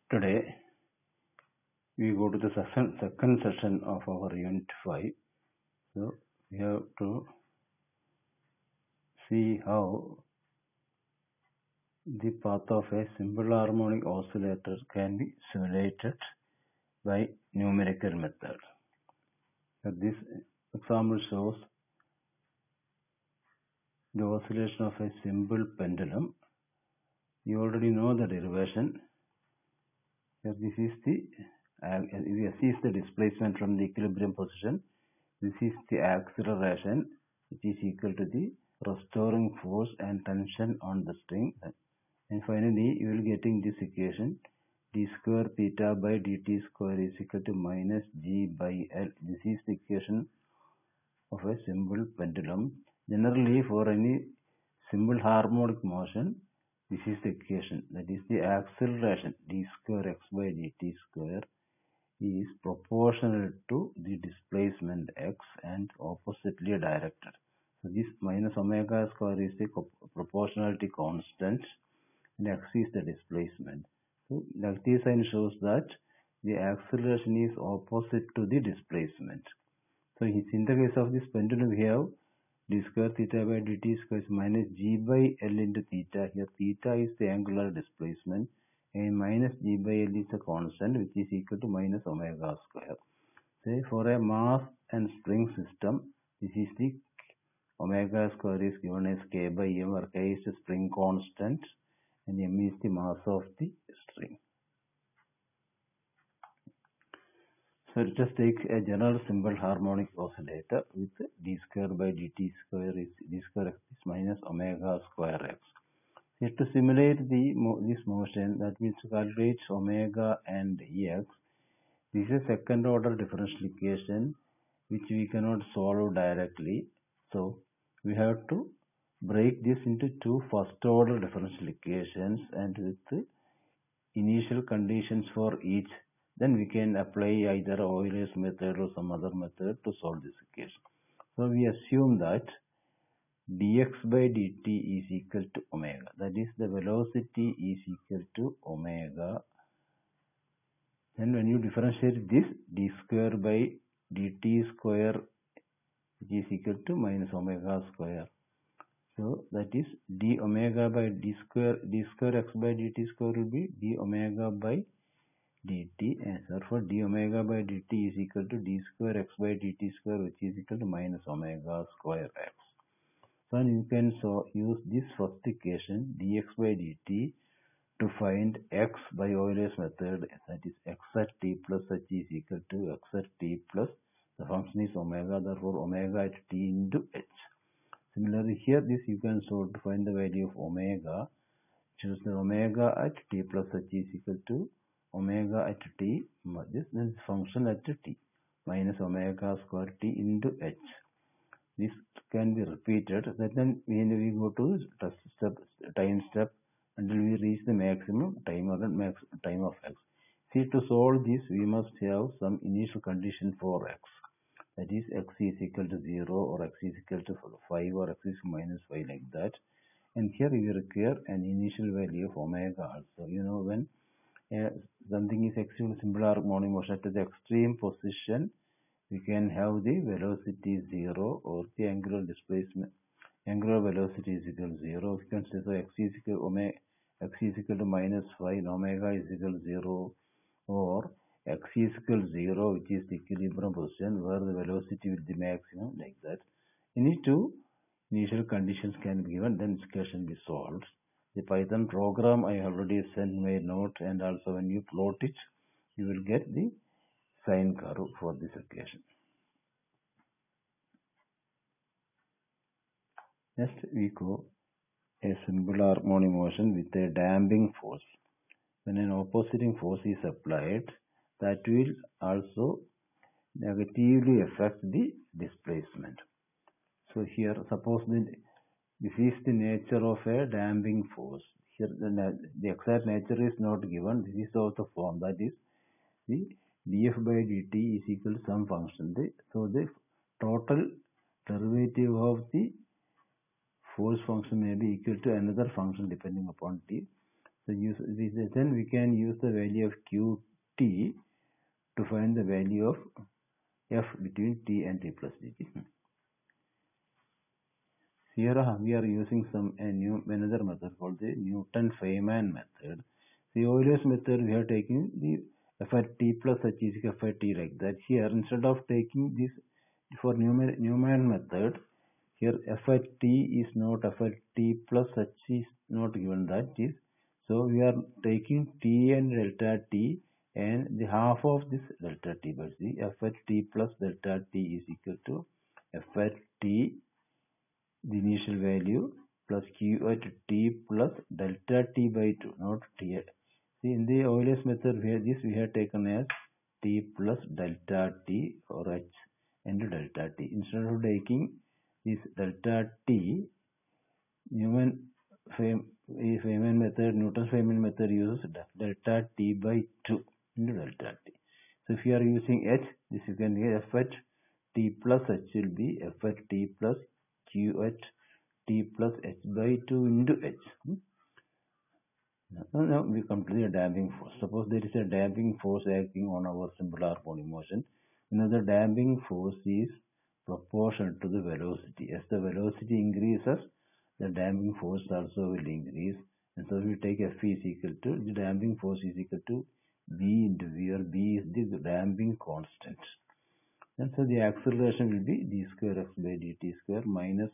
Today we go to the second session of our unit 5. So we have to see how the path of a simple harmonic oscillator can be simulated by numerical method. So this example shows the oscillation of a simple pendulum. You already know the derivation. Here this is the displacement from the equilibrium position. This is the acceleration, which is equal to the restoring force and tension on the string. And finally, you will getting this equation: d square theta by dt square is equal to minus g by L. This is the equation of a simple pendulum. Generally, for any simple harmonic motion, this is the equation. That is, the acceleration d square x by dt square is proportional to the displacement x and oppositely directed. So this minus omega square is the proportionality constant and x is the displacement. So like this sign shows that the acceleration is opposite to the displacement. So in the case of this pendulum, we have d square theta by dt square is minus g by L into theta. Here theta is the angular displacement and minus g by L is a constant, which is equal to minus omega square. Say for a mass and spring system, this is the omega square is given as k by m, where k is the spring constant and m is the mass of the string. So let us take a general simple harmonic oscillator with d square by dt square is d square x is minus omega square x. So to simulate this motion, that means to calculate omega and ex, this is a second order differential equation which we cannot solve directly. So we have to break this into two first order differential equations and with initial conditions for each. Then we can apply either Euler's method or some other method to solve this equation. So we assume that dx by dt is equal to omega. That is, the velocity is equal to omega. Then when you differentiate this, d square by dt square, which is equal to minus omega square. So that is d omega by d square x by dt square will be d omega by dt, and therefore d omega by dt is equal to d square x by dt square, which is equal to minus omega square x. So you can use this first equation dx by dt to find x by Euler's method, that is x at t plus h is equal to x at t plus the function is omega, therefore omega at t into h. Similarly here this you can solve to find the value of omega. Choose the omega at t plus h is equal to omega at t, this is function at t minus omega square t into h. This can be repeated. Then when we go to time step until we reach the maximum time of x. See, to solve this we must have some initial condition for x. That is, x is equal to 0 or x is equal to 5 or x is minus 5, like that. And here we require an initial value of omega also. You know, when something is extremely simple harmonic motion at the extreme position, we can have the velocity 0 or the angular displacement, angular velocity is equal to 0. We can say so x is equal to minus 5 and omega is equal to 0, or x is equal to 0, which is the equilibrium position where the velocity will be maximum, like that. Any two initial conditions can be given, then this equation be solved. The Python program I already sent my note, and also when you plot it, you will get the sine curve for this equation. Next we go a simple harmonic motion with a damping force. When an opposing force is applied, that will also negatively affect the displacement. So here, suppose this is the nature of a damping force. Here the exact nature is not given. This is also the form, that is the df by dt is equal to some function. So the total derivative of the force function may be equal to another function depending upon t. So then we can use the value of qt to find the value of f between t and t plus dt. Here we are using another method called the Newton-Feynman method. The Euler's method, we are taking the f at t plus h is equal to f at t like that. Here, instead of taking this for Newman method, here f at t is not f at t plus h is not given, that is. So we are taking t and delta t and the half of this delta t, but see f at t plus delta t is equal to f at t, the initial value, plus q at t plus delta t by 2, not t. See, in the Euler's method, where this we have taken as t plus delta t or h into delta t. Instead of taking this delta t, Newton's Feynman method uses delta t by 2 into delta t. So if you are using h, this you can get f at t plus h will be f at t plus q at t plus h by 2 into h. Now we come to the damping force. Suppose there is a damping force acting on our simple harmonic motion. Now the damping force is proportional to the velocity. As the velocity increases, the damping force also will increase. And so we take F is equal to, the damping force is equal to B into V, where B is the damping constant. And so the acceleration will be d square x by dt square minus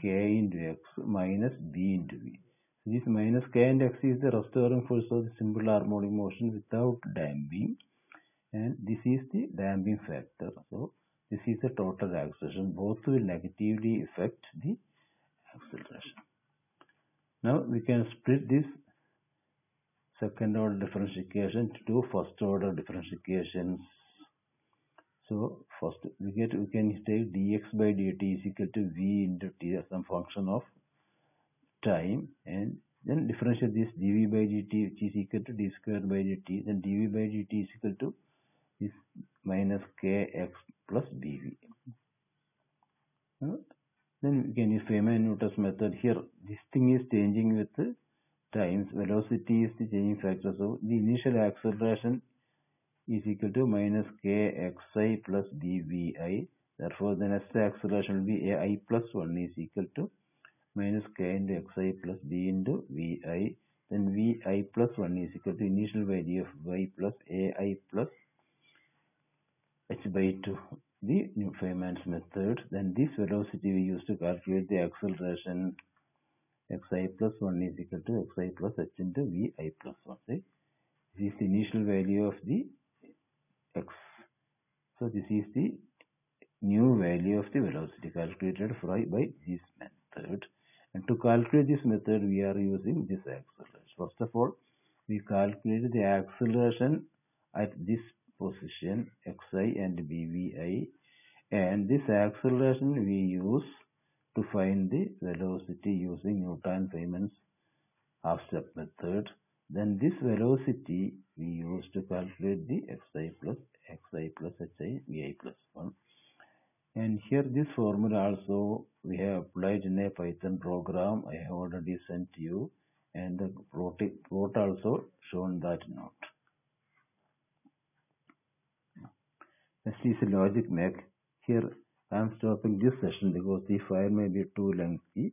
k into x minus b into v. So this minus k and x is the restoring force of the simple harmonic motion without damping, and this is the damping factor. So this is the total acceleration. Both will negatively affect the acceleration. Now we can split this second order differential equation to two first order differential equations. So first we can take dx by dt is equal to v into t as some function of time, and then differentiate this dv by dt, which is equal to d square by dt. Then dv by dt is equal to this minus kx plus bv. Then we can use Feynman-Newton's method. Here this thing is changing with the times. Velocity is the changing factor. So the initial acceleration is equal to minus kxi plus bvi. Therefore, the next acceleration will be ai plus 1 is equal to minus k into xi plus b into vi. Then vi plus 1 is equal to initial value of y plus ai plus h by 2. The new Feynman's method. Then this velocity we use to calculate the acceleration. Xi plus 1 is equal to xi plus h into vi plus 1. See? This is the initial value of the x. So this is the new value of the velocity calculated by this method. And to calculate this method, we are using this acceleration. First of all, we calculate the acceleration at this position xi and bvi, and this acceleration we use to find the velocity using Newton-Feynman's half-step method. Then this velocity we use to calculate the xi plus hi vi plus 1. And here this formula also we have applied in a Python program. I have already sent you, and the plot also shown that note. Next is a logic make. Here I am stopping this session because the file may be too lengthy.